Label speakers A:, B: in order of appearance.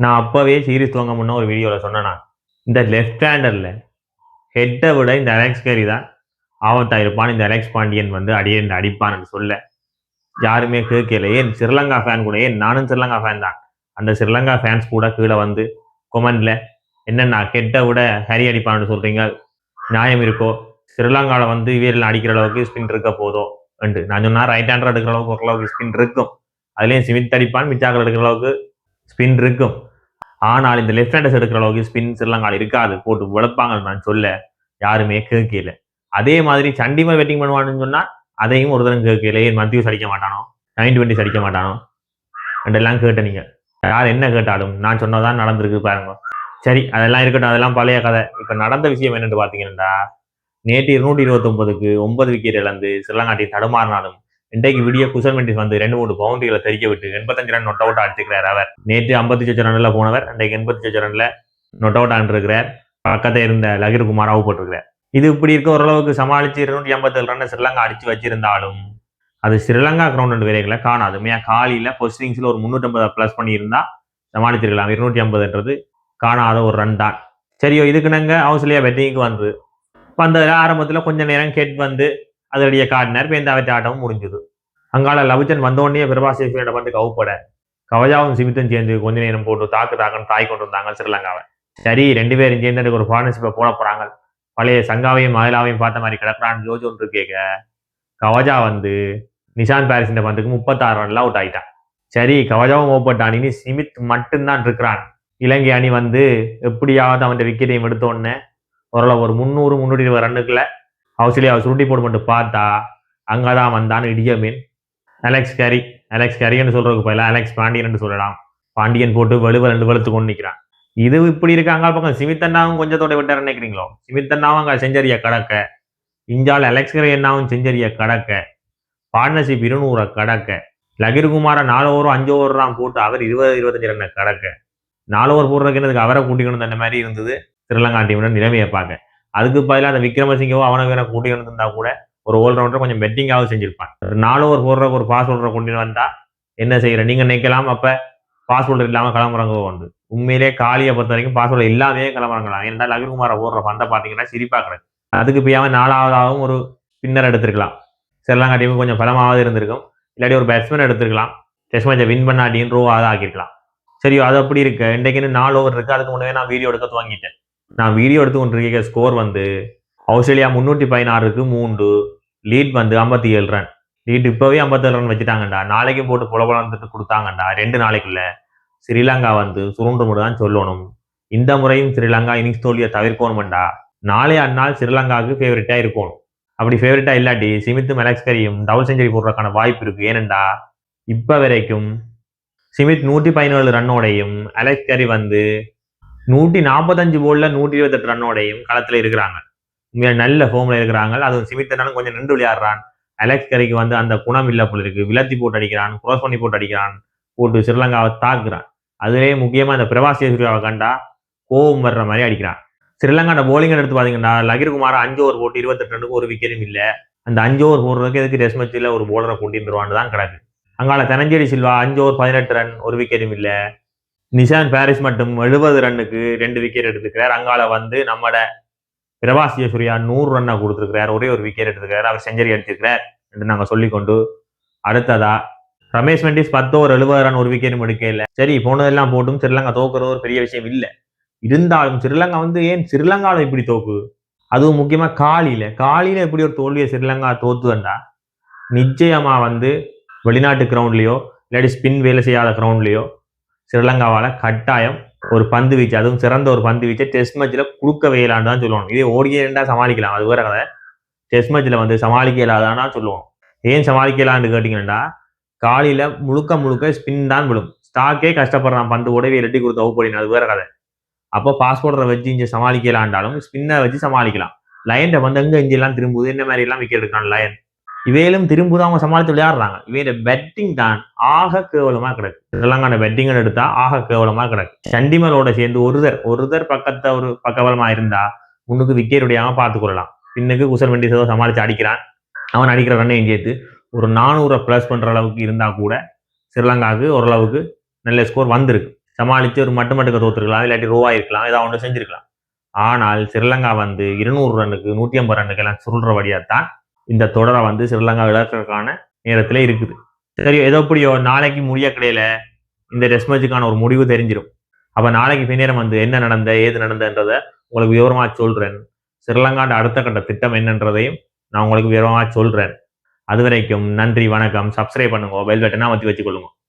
A: நான் அப்பவே சீரிஸ் துவங்க முன்ன ஒரு வீடியோவில் சொன்னேன்னா இந்த லெஃப்ட் ஹேண்டரில் ஹெட்டை விட இந்த அலெக்ஸ் கேரி தான் ஆபத்தா இருப்பான். இந்த அலெக்ஸ் பாண்டியன் வந்து அடியேன் அடிப்பான்னு சொல்ல யாருமே கேட்கல. ஏன் ஸ்ரீலங்கா ஃபேன் கூட, ஏன் நானும் ஸ்ரீலங்கா ஃபேன் தான், அந்த ஸ்ரீலங்கா ஃபேன்ஸ் கூட கீழே வந்து கொமெண்ட்ல என்னென்னா ஹெட்டை விட ஹரி அடிப்பான்னு சொல்றீங்க, நியாயம் இருக்கோ? ஸ்ரீலங்காவில் வந்து இவரில் அடிக்கிற அளவுக்கு ஸ்பின் இருக்க போதோ என்று நான் சொன்னா, ரைட் ஹேண்டர் எடுக்கிற அளவுக்கு ஓரளவுக்கு ஸ்பின் இருக்கும். அதுலேயும் சிமித் அடிப்பான், மிச்சாக்கள் எடுக்கிற அளவுக்கு ஸ்பின் இருக்கும். ஆனால் இந்த லெஃப்ட் ஹேண்டர்ஸ் எடுக்கிற அளவுக்கு ஸ்பின் ஸ்ரீலங்காவில் இருக்காது, போட்டு உழைப்பாங்கன்னு நான் சொல்ல யாருமே கேட்கல. அதே மாதிரி சண்டிமல் வெட்டிங் பண்ணுவான்னு சொன்னா அதையும் ஒருத்தரும் கேட்கல. ஏன் மத்தியூஸ் அடிக்க மாட்டானோ, 90 அடிக்க மாட்டானோ என்றெல்லாம் கேட்ட நீங்க யார் என்ன கேட்டாலும் நான் சொன்னதான் நடந்திருக்கு பாருங்க. சரி, அதெல்லாம் இருக்கட்டும், அதெல்லாம் பழைய கதை. இப்ப நடந்த விஷயம் என்னன்னு பாத்தீங்கன்னா, நேற்று 229க்கு 9 விக்கெட் இழந்து ஸ்ரீலங்கா டீம் தடுமாறினாலும் இன்றைக்கு விடிய குசல் மெண்டிஸ் வந்து 2-3 பவுண்டரிகளை தெரிக்க விட்டு 85 ரன் நொட் அவுட் அடிச்சிருக்கிறார். அவர் நேற்று 56 ரன்ல போனவர் இன்றைக்கு 86 ரன்ல நொட் அவுட் ஆண்டிருக்கிறார். பக்கத்தில் இருந்த லகிர் குமார் அவுட் போட்டிருக்கிறார். இது இப்படி இருக்க ஓரளவுக்கு சமாளிச்சு 287 ரன் ஸ்ரீலங்கா அடிச்சு வச்சிருந்தாலும் அது ஸ்ரீலங்கா கிரவுண்ட் விரைகளை காணாது. காலையில ஃபர்ஸ்ட் இன்னிங்ஸ்ல ஒரு 350 பிளஸ் பண்ணியிருந்தா சமாளிச்சிருக்கலாம். 250ன்றது காணாத ஒரு ரன் தான். சரியோ, இதுக்கு நாங்க ஆஸ்திரேலியா பெட்டிங்க்கு வந்து அந்த ஆரம்பத்தில் கொஞ்ச நேரம் கேட் வந்து அதனுடைய காட்டினார். இந்த அவற்றை ஆட்டமும் முடிஞ்சது. அங்கால லவிச்சன் வந்தோடனே பிரபாசேஸ்வரியோட வந்து கவுப்பட கவஜாவும் சிமித்தும் சேர்ந்து கொஞ்ச நேரம் போட்டு தாக்குன்னு தாய் கொண்டு வந்தாங்க ஸ்ரீலங்காவை. சரி, 2 பேரும் சேர்ந்து ஒரு பார்ட்னர்ஷிப்பை போட போறாங்க. பழைய சங்காவையும் மகிழாவையும் பார்த்த மாதிரி கிடக்குறான்னு ஜோஜ் ஒன்று கேட்க கவஜா வந்து நிஷாந்த் பாரிஸ் பந்துக்கு 36 ரன்ல அவுட் ஆயிட்டான். சரி, கவஜாவும் ஓப்பட்டான். இனி சிமித் மட்டும்தான் இருக்கிறான். இலங்கை அணி வந்து எப்படியாவது அவன் விக்கெட்டையும் எடுத்தோடனே ஓரளவு ஒரு 300-320 ரன்னுக்குள்ள ஆஸ்திரேலியாவை சுருட்டி போட்டு மட்டும் பார்த்தா அங்கதான் வந்தான் இடியமீன் அலெக்ஸ் கேரின்னு சொல்றதுக்கு பதிலாக அலெக்ஸ் பாண்டியன் சொல்லலாம். பாண்டியன் போட்டு வெளுத்து கொண்டு நிற்கிறான். இது இப்படி இருக்காங்க. பக்கம் சிமித்தண்ணாவும் கொஞ்சத்தோட விட்டார் நினைக்கிறீங்களோ? சிமித்தண்ணாவும் அங்கே செஞ்சரியா கடக்க, இஞ்சால் அலெக்ஸ் கேரி என்னாவும் செஞ்சரியா கடக்க, பார்ட்னர்ஷிப் 200 கடக்க, லகிர்குமார 4 ஓவர் 5 ஓவர் தான் போட்டு அவர் 20-25 ரன்னை கடக்க, 4 ஓவர் போடுறதுக்கு அவரை கூட்டிக்கணும் அந்த மாதிரி இருந்தது ஸ்ரீலங்கா டீமோட நிலைமையை பார்க்க. அதுக்கு பதிலாக அந்த விக்ரமசிங்கவோ அவனை வேற கூட்டிக்கணும் இருந்தா கூட ஒரு ஆல்ரவுண்டர் கொஞ்சம் பெட்டிங்காகவும் செஞ்சிருப்பான். 4 ஓவர் போடுறக்கு ஒரு பாஸ் ஹோல்டரை கொண்டு வந்தா என்ன செய்யற நீங்க நினைக்கலாம். அப்ப பாஸ் ஹோல்டர் இல்லாம கிளம்புறங்க உண்டு. உண்மையிலே காலியை பொறுத்த வரைக்கும் பாஸ் ஹோல்டர் இல்லாமே கிளம்புறாங்களாம். ஏன்னா லகிர்குமாரை போடுற பந்தை பாத்தீங்கன்னா சிரிப்பா கிடக்கு. அதுக்கு போயாம 4வதாகவும் ஒரு ஸ்பின்னர் எடுத்திருக்கலாம். ஸ்ரீலங்கா டீமுக்கு கொஞ்சம் பலமாவது இருந்திருக்கும். இல்லாட்டி ஒரு பேட்ஸ்மேன் எடுத்திருக்கலாம். டெஸ்ட் மேட்சை வின் பண்ணாட்டின்னு ரோவாக ஆக்கிருக்கலாம். சரியோ, அது அப்படி இருக்கு. இன்றைக்கு 4 ஓவர் இருக்கு. அதுக்கு முன்னே நான் வீடியோ எடுக்க துவங்கிட்டேன். நான் வீடியோ எடுத்து கொண்டிருக்க ஸ்கோர் வந்து ஆஸ்திரேலியா 316க்கு 3, லீட் வந்து 57 ரன். லீட் இப்பவே 57 ரன் வச்சுட்டாங்கண்டா. நாளைக்கு போட்டு புலபலந்துட்டு கொடுத்தாங்கண்டா 2 நாளைக்குள்ள ஸ்ரீலங்கா வந்து சுருண்டு தான் சொல்லணும். இந்த முறையும் ஸ்ரீலங்கா இன்னிங்ஸ் தோல்வியை தவிர்க்கணும்டா. நாளைய நாள் ஸ்ரீலங்காவுக்கு ஃபேவரட்டா இருக்கணும். அப்படி ஃபேவரட்டா இல்லாட்டி சிமித்தும் அலெக்ஸ் கேரியும் டபுள் செஞ்சுரி போடுறதுக்கான வாய்ப்பு இருக்கு. ஏனெண்டா இப்ப வரைக்கும் சிமித் 117 ரன்னோடையும் அலெக்ஸ் கேரி வந்து 145 போல்ல 128 ரன்னோடையும் களத்துல இருக்கிறாங்க. நல்ல ஃபார்ம்ல இருக்கிறாங்க. அதுவும் சிமித்தனாலும் கொஞ்சம் நின்று விளையாடுறான். அலெக்ஸ் கேரிக்கு வந்து அந்த குணம் இல்ல போல இருக்கு. விலத்தி போட்டு அடிக்கிறான், கிராஸ் பண்ணி போட்டு அடிக்கிறான், போட்டு ஸ்ரீலங்காவை தாக்குறான். அதுலேயே முக்கியமா இந்த பிரபாசேஸ்வரியாவை கண்டா கோவம் வர்ற மாதிரி அடிக்கிறான். ஸ்ரீலங்காவோட போலிங் எடுத்து பாத்தீங்கன்னா லகிர்குமார் 5 ஓவர் போட்டு 28 ரன்னுக்கு ஒரு விக்கெட்டும் இல்லை. அந்த 5 ஓவர் போடுறதுக்கு எதுக்கு டெஸ்ட் மேட்ச்ல ஒரு போலரை கூட்டிட்டு வருவான்னு தான் கிடக்கு. அங்கால தனஞ்சேரி சில்வா 5 ஓவர் 18 ரன் ஒரு விக்கெட்டும் இல்லை. நிஷாந்த் பாரிஸ் மட்டும் 70 ரன்னுக்கு 2 விக்கெட் எடுத்துக்கிறார். அங்கால வந்து நம்மட பிரபாசேஸ்வரியா 100 ரன்னை கொடுத்துருக்கிறார். ஒரே ஒரு விக்கெட் எடுத்துக்கிறார். அவர் செஞ்சுரி அடிச்சிருக்கிறார் என்று நாங்க சொல்லிக்கொண்டு அடுத்ததா ரமேஷ் மெண்டிஸ் 10 ஓவர் 70 ரன் ஒரு விக்கெட்டும் எடுக்க இல்லை. சரி, போனதெல்லாம் போட்டும் ஸ்ரீலங்கா தோக்குறது ஒரு பெரிய விஷயம் இல்லை. இருந்தாலும் ஸ்ரீலங்கா வந்து ஏன் ஸ்ரீலங்காவில் இப்படி தோக்கு, அதுவும் முக்கியமா காலியில எப்படி ஒரு தோல்வியை ஸ்ரீலங்கா தோத்துதண்டா நிச்சயமா வந்து வெளிநாட்டு கிரவுண்ட்லயோ இல்லாட்டி ஸ்பின் வேலை செய்யாத கிரவுண்ட்லயோ ஸ்ரீலங்காவால கட்டாயம் ஒரு பந்து வீச்சு, அதுவும் சிறந்த ஒரு பந்து வீச்சை டெஸ்ட் மேட்ச்ல குடுக்க வேலான்னு தான் சொல்லுவாங்க. இதே ஓடியேண்டா சமாளிக்கலாம், அது வேற கதை. டெஸ்ட் மேட்ச்ல வந்து சமாளிக்க இயலாதான்னா சொல்லுவோம். ஏன் சமாளிக்க இயலான்னு கேட்டீங்கன்னா காலையில முழுக்க ஸ்பின் தான் விழும். ஸ்டாக்கே கஷ்டப்படுறான் பந்து உடவே ரெட்டி கொடுத்து அவுப்படினா, அது வேற கதை. அப்போ பாஸ்போர்ட்டரை வச்சு இங்கே சமாளிக்கலான்டாலும் ஸ்பின்னை வச்சு சமாளிக்கலாம். லயன்ட வந்து எங்க இங்கெல்லாம் திரும்புது, என்ன மாதிரி எல்லாம் விக்கெட் எடுக்கான் லயன். இவையிலும் திரும்புதான் அவங்க சமாளித்து விளையாடுறாங்க. இவையோட பெட்டிங் தான் ஆக கேவலமா கிடக்கு. ஸ்ரீலங்கான பெட்டிங் எடுத்தா ஆக கேவலமா கிடக்கு. சண்டிமலோட சேர்ந்து ஒருதர் பக்கத்தை ஒரு பக்கவலமா இருந்தா முன்னுக்கு விக்கெட் உடையாம பார்த்துக்கொள்ளலாம். பின்னுக்கு குசல் மெண்டிஸ் ஏதோ சமாளிச்சு அடிக்கிறான். அவன் அடிக்கிற ரன்னையும் சேர்த்து ஒரு 400 பிளஸ் பண்ற அளவுக்கு இருந்தா கூட ஸ்ரீலங்காவுக்கு ஓரளவுக்கு நல்ல ஸ்கோர் வந்திருக்கு. சமாளித்து ஒரு மட்டுக்க தோத்துருக்கலாம், இல்லாட்டி ரோவா இருக்கலாம், ஏதாவது ஒன்று செஞ்சிருக்கலாம். ஆனால் ஸ்ரீலங்கா வந்து 200 ரன்னுக்கு 150 ரன்னுக்கு எல்லாம் சுருள்றபடியாத்தான் இந்த தொடரை வந்து ஸ்ரீலங்கா இழக்கிறதுக்கான நேரத்தில் இருக்குது. சரி, ஏதோ எப்படியோ நாளைக்கு முடிய கிடையில இந்த டெஸ்ட் மேட்சுக்கான ஒரு முடிவு தெரிஞ்சிடும். அப்ப நாளைக்கு பின்னேரம் வந்து என்ன நடந்த ஏது நடந்தன்றதை உங்களுக்கு விவரமா சொல்றேன். ஸ்ரீலங்காண்ட அடுத்த கட்ட திட்டம் என்னன்றதையும் நான் உங்களுக்கு விவரமா சொல்றேன். அது வரைக்கும் நன்றி, வணக்கம். சப்ஸ்கிரைப் பண்ணுங்க, பெல் பட்டனை அமர்த்தி வச்சுக்கொள்ளுங்க.